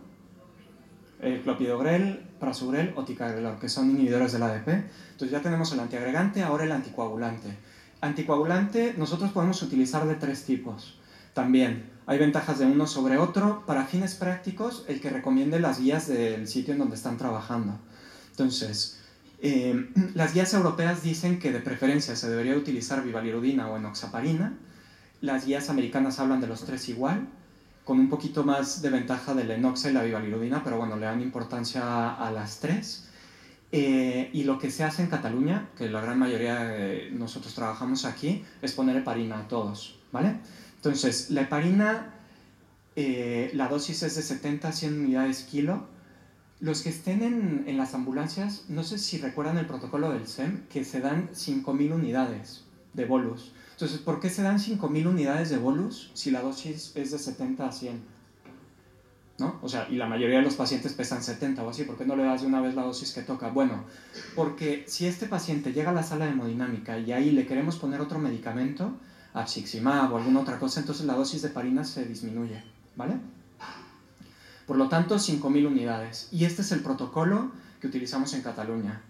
[SPEAKER 1] clopidogrel, Prasugrel o Ticagrelor, que son inhibidores del ADP. Entonces ya tenemos el antiagregante, ahora el anticoagulante. Anticoagulante nosotros podemos utilizar de 3 tipos. También hay ventajas de uno sobre otro. Para fines prácticos, el que recomiende las guías del sitio en donde están trabajando. Entonces, las guías europeas dicen que de preferencia se debería utilizar bivalirudina o enoxaparina. Las guías americanas hablan de los tres igual, con un poquito más de ventaja de la enoxa y la bivalirudina, pero bueno, le dan importancia a las tres. Y lo que se hace en Cataluña, que la gran mayoría de nosotros trabajamos aquí, es poner heparina a todos, ¿vale? Entonces, la heparina, la dosis es de 70 a 100 unidades kilo. Los que estén en las ambulancias, no sé si recuerdan el protocolo del SEM, que se dan 5.000 unidades de bolus. Entonces, ¿por qué se dan 5.000 unidades de bolus si la dosis es de 70 a 100? ¿No? O sea, y la mayoría de los pacientes pesan 70 o así, ¿por qué no le das de una vez la dosis que toca? Bueno, porque si este paciente llega a la sala de hemodinámica y ahí le queremos poner otro medicamento, abciximab o alguna otra cosa, entonces la dosis de heparina se disminuye, ¿vale? Por lo tanto, 5.000 unidades. Y este es el protocolo que utilizamos en Cataluña.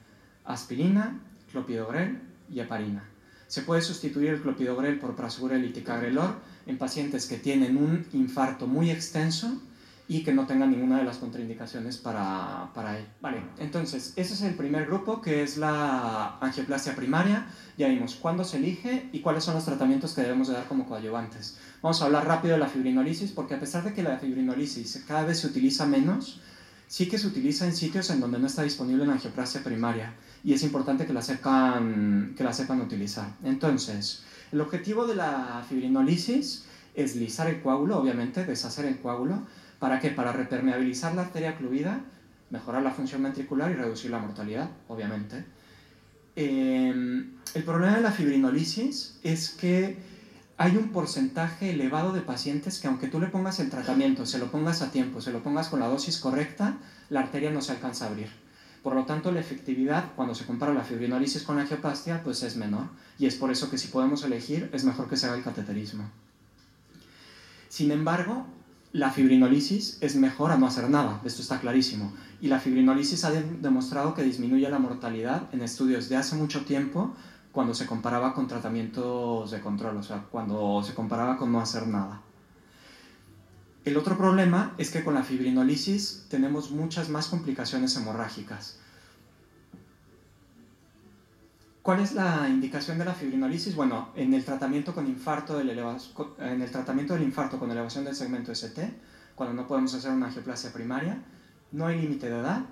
[SPEAKER 1] Aspirina, clopidogrel y heparina. Se puede sustituir el clopidogrel por prasugrel y ticagrelor en pacientes que tienen un infarto muy extenso y que no tengan ninguna de las contraindicaciones para él. Vale, entonces, ese es el primer grupo, que es la angioplastia primaria. Ya vimos cuándo se elige y cuáles son los tratamientos que debemos de dar como coadyuvantes. Vamos a hablar rápido de la fibrinolisis, porque a pesar de que la fibrinolisis cada vez se utiliza menos, sí que se utiliza en sitios en donde no está disponible la angioplastia primaria, y es importante que la sepan utilizar. Entonces, el objetivo de la fibrinolisis es lisar el coágulo, obviamente, deshacer el coágulo. ¿Para qué? Para repermeabilizar la arteria ocluida, mejorar la función ventricular y reducir la mortalidad, obviamente. El problema de la fibrinolisis es que hay un porcentaje elevado de pacientes que, aunque tú le pongas el tratamiento, se lo pongas a tiempo, se lo pongas con la dosis correcta, la arteria no se alcanza a abrir. Por lo tanto, la efectividad, cuando se compara la fibrinolisis con la angioplastia, pues es menor. Y es por eso que si podemos elegir, es mejor que se haga el cateterismo. Sin embargo, la fibrinolisis es mejor a no hacer nada, esto está clarísimo. Y la fibrinolisis ha demostrado que disminuye la mortalidad en estudios de hace mucho tiempo, cuando se comparaba con tratamientos de control, o sea, cuando se comparaba con no hacer nada. El otro problema es que con la fibrinolisis tenemos muchas más complicaciones hemorrágicas. ¿Cuál es la indicación de la fibrinolisis? Bueno, en el tratamiento con infarto, en el tratamiento del infarto con elevación del segmento ST, cuando no podemos hacer una angioplastia primaria, no hay límite de edad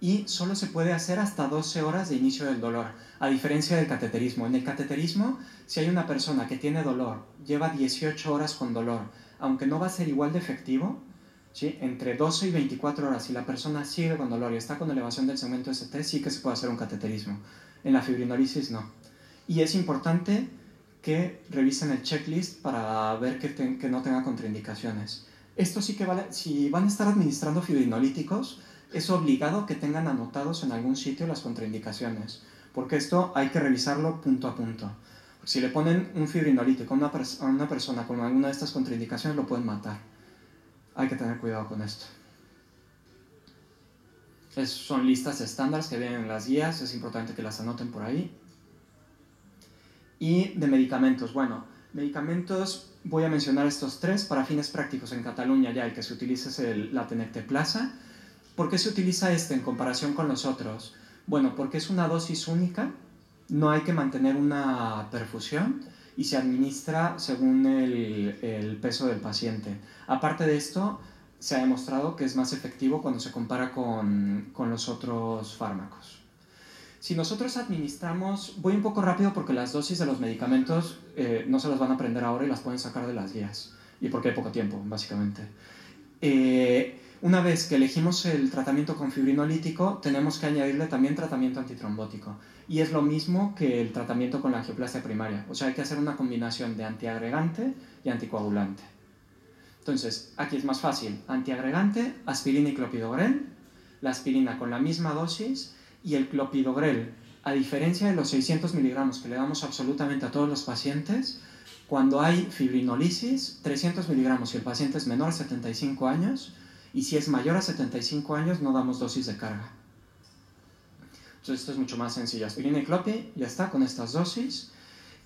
[SPEAKER 1] y solo se puede hacer hasta 12 horas de inicio del dolor, a diferencia del cateterismo. En el cateterismo, si hay una persona que tiene dolor, lleva 18 horas con dolor, aunque no va a ser igual de efectivo, ¿sí? Entre 12 y 24 horas, si la persona sigue con dolor y está con elevación del segmento ST, sí que se puede hacer un cateterismo. En la fibrinolisis no. Y es importante que revisen el checklist para ver que no tenga contraindicaciones. Esto sí que vale, si van a estar administrando fibrinolíticos, es obligado que tengan anotados en algún sitio las contraindicaciones, porque esto hay que revisarlo punto a punto. Si le ponen un fibrinolítico a una persona con alguna de estas contraindicaciones, lo pueden matar. Hay que tener cuidado con esto. Son listas estándares que vienen en las guías, es importante que las anoten por ahí. Y de medicamentos, bueno, medicamentos, voy a mencionar estos tres para fines prácticos en Cataluña. Ya el que se utiliza es la tenecteplasa. ¿Por qué se utiliza este en comparación con los otros? Bueno, porque es una dosis única, no hay que mantener una perfusión y se administra según el peso del paciente. Aparte de esto, se ha demostrado que es más efectivo cuando se compara con los otros fármacos. Si nosotros administramos, voy un poco rápido porque las dosis de los medicamentos no se las van a aprender ahora y las pueden sacar de las guías, y porque hay poco tiempo, básicamente. Una vez que elegimos el tratamiento con fibrinolítico, tenemos que añadirle también tratamiento antitrombótico, y es lo mismo que el tratamiento con la angioplastia primaria, o sea, hay que hacer una combinación de antiagregante y anticoagulante. Entonces, aquí es más fácil, antiagregante, aspirina y clopidogrel, la aspirina con la misma dosis, y el clopidogrel, a diferencia de los 600 miligramos que le damos absolutamente a todos los pacientes, cuando hay fibrinolisis, 300 miligramos si el paciente es menor a 75 años, y si es mayor a 75 años no damos dosis de carga. Entonces esto es mucho más sencillo, aspirina y clopi, ya está, con estas dosis.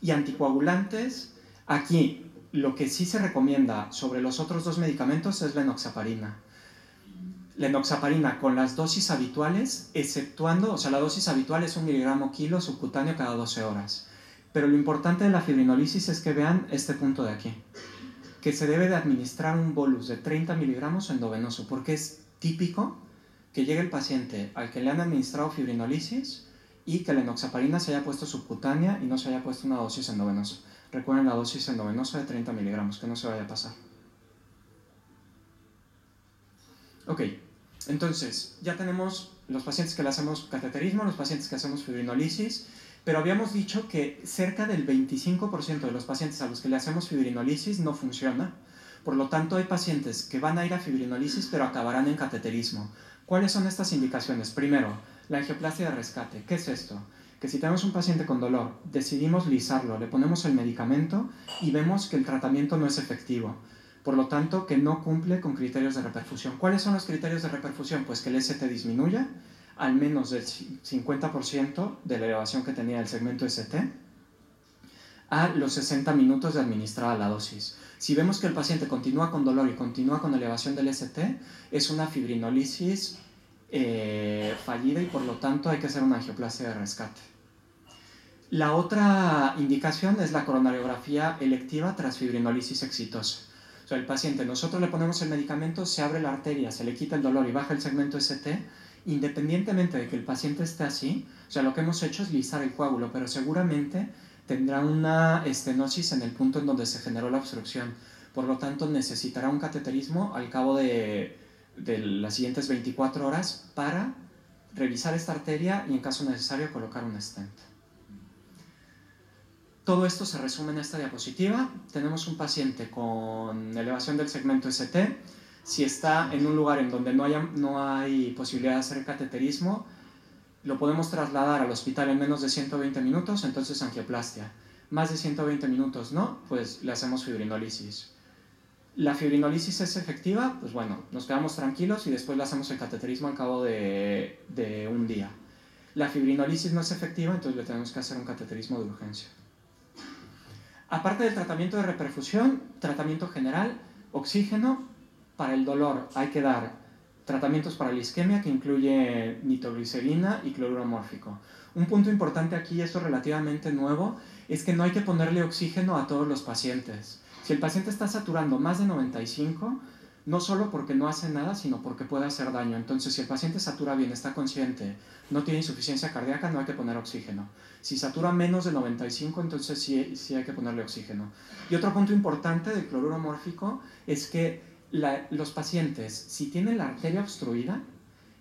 [SPEAKER 1] Y anticoagulantes, aquí Lo que sí se recomienda sobre los otros dos medicamentos es la enoxaparina. La enoxaparina con las dosis habituales, exceptuando, o sea, la dosis habitual es 1 miligramo kilo subcutáneo cada 12 horas. Pero lo importante de la fibrinolisis es que vean este punto de aquí, que se debe de administrar un bolus de 30 miligramos endovenoso, porque es típico que llegue el paciente al que le han administrado fibrinolisis y que la enoxaparina se haya puesto subcutánea y no se haya puesto una dosis endovenosa. Recuerden la dosis endovenosa de 30 miligramos, que no se vaya a pasar. Ok, entonces ya tenemos los pacientes que le hacemos cateterismo, los pacientes que hacemos fibrinolisis, pero habíamos dicho que cerca del 25% de los pacientes a los que le hacemos fibrinolisis no funciona. Por lo tanto, hay pacientes que van a ir a fibrinolisis pero acabarán en cateterismo. ¿Cuáles son estas indicaciones? Primero, la angioplastia de rescate. ¿Qué es esto? Que si tenemos un paciente con dolor, decidimos lisarlo, le ponemos el medicamento y vemos que el tratamiento no es efectivo. Por lo tanto, que no cumple con criterios de reperfusión. ¿Cuáles son los criterios de reperfusión? Pues que el ST disminuya al menos del 50% de la elevación que tenía el segmento ST a los 60 minutos de administrada la dosis. Si vemos que el paciente continúa con dolor y continúa con elevación del ST, es una fibrinolisis fallida y por lo tanto hay que hacer una angioplastia de rescate. La otra indicación es la coronariografía electiva tras fibrinolisis exitosa. O sea, el paciente, nosotros le ponemos el medicamento, se abre la arteria, se le quita el dolor y baja el segmento ST, independientemente de que el paciente esté así, o sea, lo que hemos hecho es lisar el coágulo, pero seguramente tendrá una estenosis en el punto en donde se generó la obstrucción. Por lo tanto, necesitará un cateterismo al cabo de las siguientes 24 horas para revisar esta arteria y en caso necesario colocar un stent. Todo esto se resume en esta diapositiva. Tenemos un paciente con elevación del segmento ST. Si está en un lugar en donde no hay posibilidad de hacer cateterismo, lo podemos trasladar al hospital en menos de 120 minutos, entonces angioplastia. Más de 120 minutos no, pues le hacemos fibrinolisis. ¿La fibrinolisis es efectiva? Pues bueno, nos quedamos tranquilos y después le hacemos el cateterismo al cabo de un día. La fibrinolisis no es efectiva, entonces le tenemos que hacer un cateterismo de urgencia. Aparte del tratamiento de reperfusión, tratamiento general, oxígeno. Para el dolor hay que dar tratamientos para la isquemia que incluye nitroglicerina y cloruro mórfico. Un punto importante aquí, esto relativamente nuevo, es que no hay que ponerle oxígeno a todos los pacientes. Si el paciente está saturando más de 95, no solo porque no hace nada, sino porque puede hacer daño. Entonces, si el paciente satura bien, está consciente, no tiene insuficiencia cardíaca, no hay que poner oxígeno. Si satura menos de 95, entonces sí hay que ponerle oxígeno. Y otro punto importante del cloruro mórfico es que los pacientes, si tienen la arteria obstruida,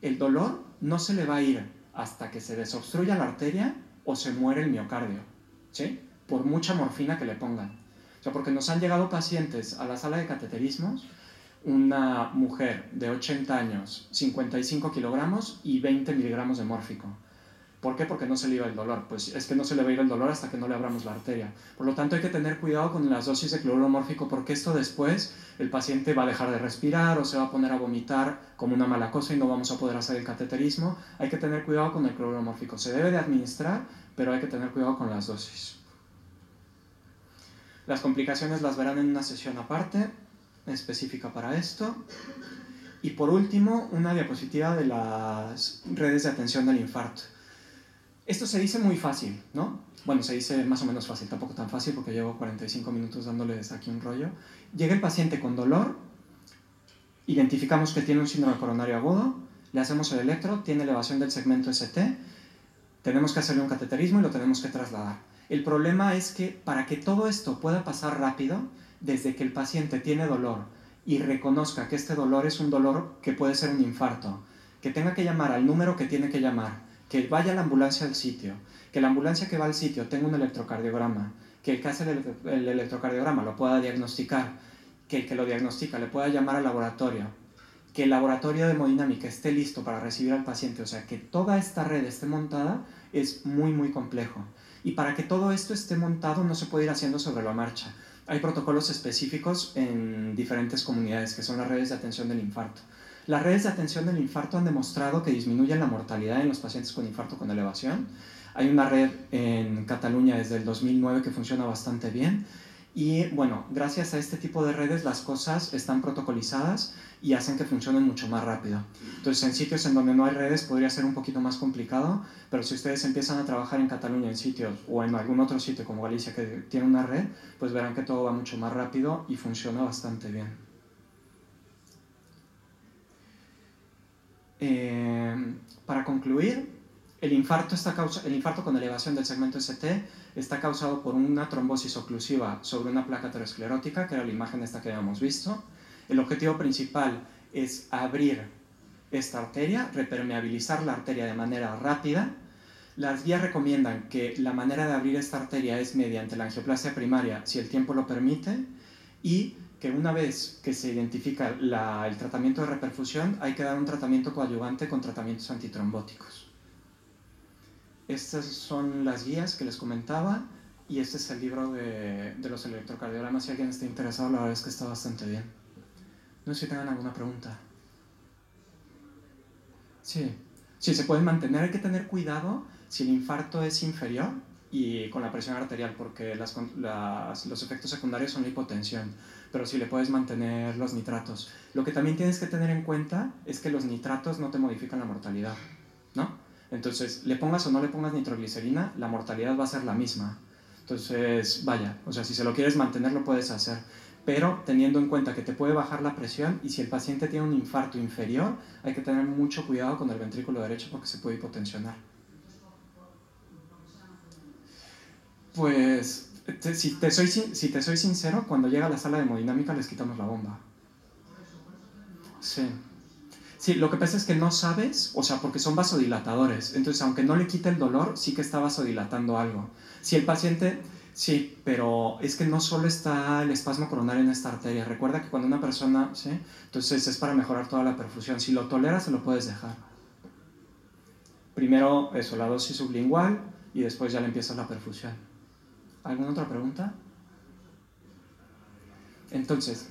[SPEAKER 1] el dolor no se le va a ir hasta que se desobstruya la arteria o se muere el miocardio, ¿sí? Por mucha morfina que le pongan. O sea, porque nos han llegado pacientes a la sala de cateterismos, una mujer de 80 años, 55 kilogramos y 20 miligramos de mórfico. ¿Por qué? Porque no se le iba el dolor. Pues es que no se le va a ir el dolor hasta que no le abramos la arteria. Por lo tanto, hay que tener cuidado con las dosis de cloruro mórfico porque esto después el paciente va a dejar de respirar o se va a poner a vomitar como una mala cosa y no vamos a poder hacer el cateterismo. Hay que tener cuidado con el cloruro mórfico. Se debe de administrar, pero hay que tener cuidado con las dosis. Las complicaciones las verán en una sesión aparte, específica para esto. Y por último, una diapositiva de las redes de atención del infarto. Esto se dice muy fácil, ¿no? Bueno, se dice más o menos fácil, tampoco tan fácil porque llevo 45 minutos dándoles aquí un rollo. Llega el paciente con dolor, identificamos que tiene un síndrome coronario agudo, le hacemos el electro, tiene elevación del segmento ST, tenemos que hacerle un cateterismo y lo tenemos que trasladar. El problema es que para que todo esto pueda pasar rápido, desde que el paciente tiene dolor y reconozca que este dolor es un dolor que puede ser un infarto, que tenga que llamar al número que tiene que llamar, que vaya la ambulancia al sitio, que la ambulancia que va al sitio tenga un electrocardiograma, que el que hace el electrocardiograma lo pueda diagnosticar, que el que lo diagnostica le pueda llamar al laboratorio, que el laboratorio de hemodinámica esté listo para recibir al paciente, o sea, que toda esta red esté montada, es muy, muy complejo. Y para que todo esto esté montado no se puede ir haciendo sobre la marcha. Hay protocolos específicos en diferentes comunidades, que son las redes de atención del infarto. Las redes de atención del infarto han demostrado que disminuyen la mortalidad en los pacientes con infarto con elevación. Hay una red en Cataluña desde el 2009 que funciona bastante bien Y bueno, gracias a este tipo de redes las cosas están protocolizadas y hacen que funcionen mucho más rápido. Entonces, en sitios en donde no hay redes podría ser un poquito más complicado, pero si ustedes empiezan a trabajar en Cataluña en sitios o en algún otro sitio como Galicia que tiene una red, pues verán que todo va mucho más rápido y funciona bastante bien. Para concluir, el infarto con elevación del segmento ST está causado por una trombosis oclusiva sobre una placa aterosclerótica, que era la imagen esta que habíamos visto. El objetivo principal es abrir esta arteria, repermeabilizar la arteria de manera rápida. Las guías recomiendan que la manera de abrir esta arteria es mediante la angioplasia primaria, si el tiempo lo permite, y que una vez que se identifica el tratamiento de reperfusión, hay que dar un tratamiento coadyuvante con tratamientos antitrombóticos. Estas son las guías que les comentaba y este es el libro de los electrocardiogramas. Si alguien está interesado, la verdad es que está bastante bien. No sé si tengan alguna pregunta. Sí, sí, se pueden mantener. Hay que tener cuidado si el infarto es inferior y con la presión arterial, porque los efectos secundarios son la hipotensión, pero si le puedes mantener los nitratos. Lo que también tienes que tener en cuenta es que los nitratos no te modifican la mortalidad, ¿no? Entonces, le pongas o no le pongas nitroglicerina, la mortalidad va a ser la misma. Entonces, vaya, o sea, si se lo quieres mantener, lo puedes hacer, pero teniendo en cuenta que te puede bajar la presión y si el paciente tiene un infarto inferior, hay que tener mucho cuidado con el ventrículo derecho porque se puede hipotensionar. Pues, si te soy sincero, cuando llega a la sala de hemodinámica les quitamos la bomba. Sí. Sí, lo que pasa es que no sabes, o sea, porque son vasodilatadores. Entonces, aunque no le quite el dolor, sí que está vasodilatando algo. Si el paciente, sí, pero es que no solo está el espasmo coronario en esta arteria. Recuerda que cuando una persona, sí, entonces es para mejorar toda la perfusión. Si lo toleras, se lo puedes dejar. Primero eso, la dosis sublingual y después ya le empiezas la perfusión. ¿Alguna otra pregunta? Entonces,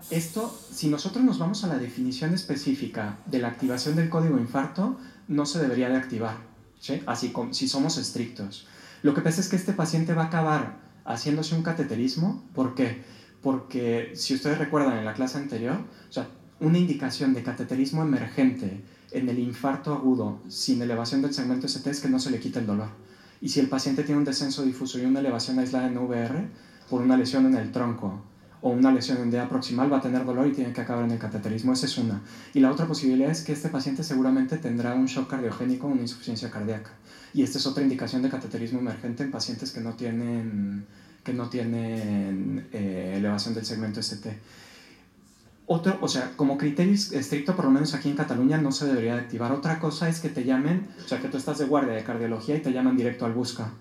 [SPEAKER 1] esto, si nosotros nos vamos a la definición específica de la activación del código infarto, no se debería de activar, ¿sí? Así como si somos estrictos. Lo que pasa es que este paciente va a acabar haciéndose un cateterismo. ¿Por qué? Porque si ustedes recuerdan en la clase anterior, o sea, una indicación de cateterismo emergente en el infarto agudo sin elevación del segmento ST es que no se le quita el dolor. Y si el paciente tiene un descenso difuso y una elevación aislada en VR por una lesión en el tronco o una lesión en DA proximal, va a tener dolor y tiene que acabar en el cateterismo. Esa es una. Y la otra posibilidad es que este paciente seguramente tendrá un shock cardiogénico o una insuficiencia cardíaca. Y esta es otra indicación de cateterismo emergente en pacientes que no tienen elevación del segmento ST. Otro, o sea, como criterio estricto, por lo menos aquí en Cataluña, no se debería de activar. Otra cosa es que te llamen, o sea, que tú estás de guardia de cardiología y te llaman directo al busca.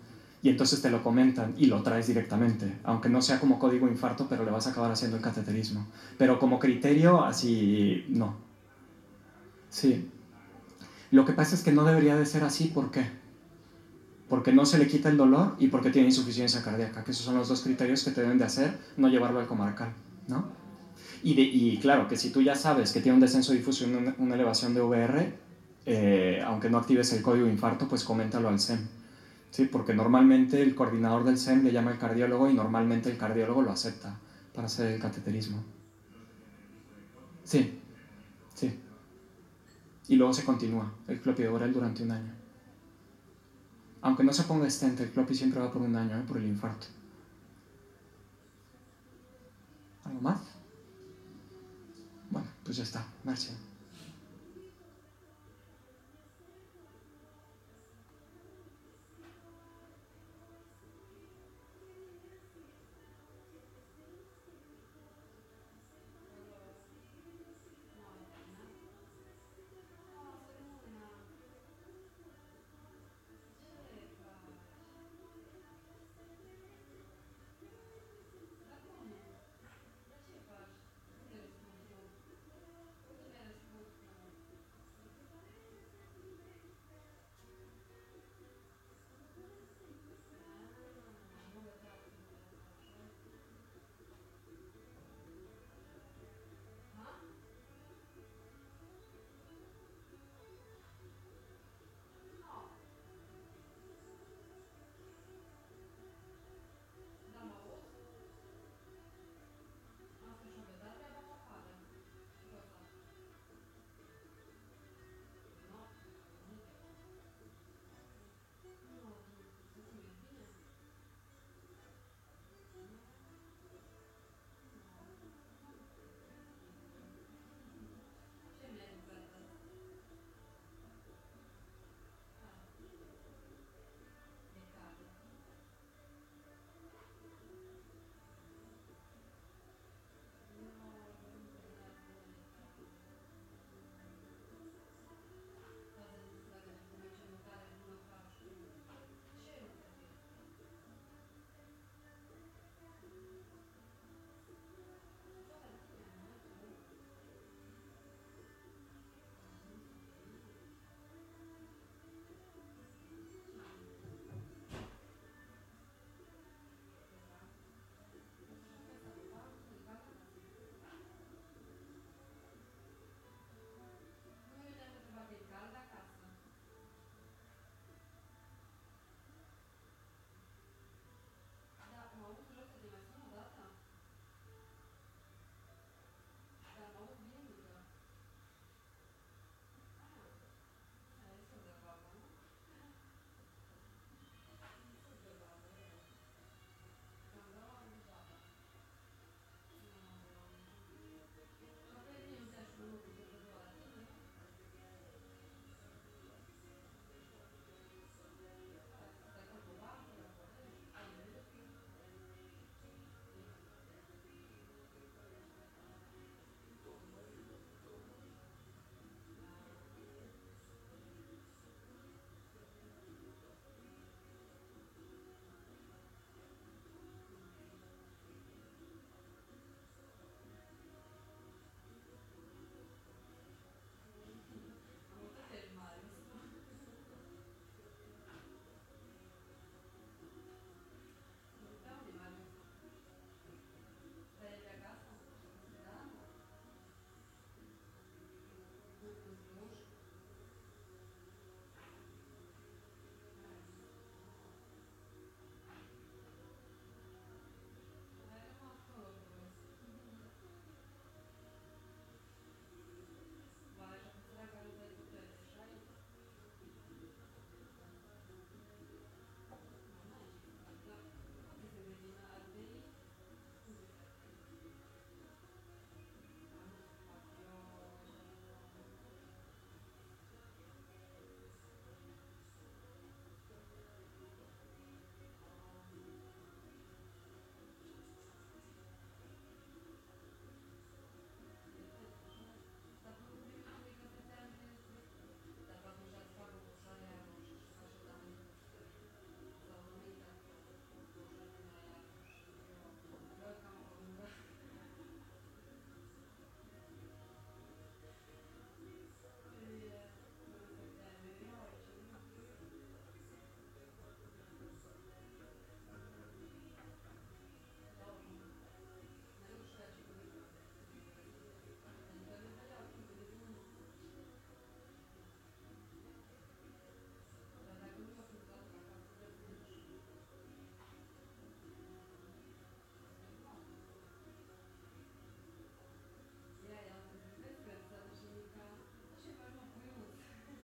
[SPEAKER 1] Y entonces te lo comentan y lo traes directamente. Aunque no sea como código infarto, pero le vas a acabar haciendo el cateterismo. Pero como criterio, así, no. Sí. Lo que pasa es que no debería de ser así, ¿por qué? Porque no se le quita el dolor y porque tiene insuficiencia cardíaca, que esos son los dos criterios que te deben de hacer, no llevarlo al comarcal, ¿no? Y claro, que si tú ya sabes que tiene un descenso difuso y una elevación de VR, aunque no actives el código infarto, pues coméntalo al SEM. ¿Sí? Porque normalmente el coordinador del SEM le llama al cardiólogo y normalmente el cardiólogo lo acepta para hacer el cateterismo. Sí, sí. Y luego se continúa el clopidogrel durante un año. Aunque no se ponga stent, el clopi siempre va por un año, por el infarto. ¿Algo más? Bueno, pues ya está. Gracias.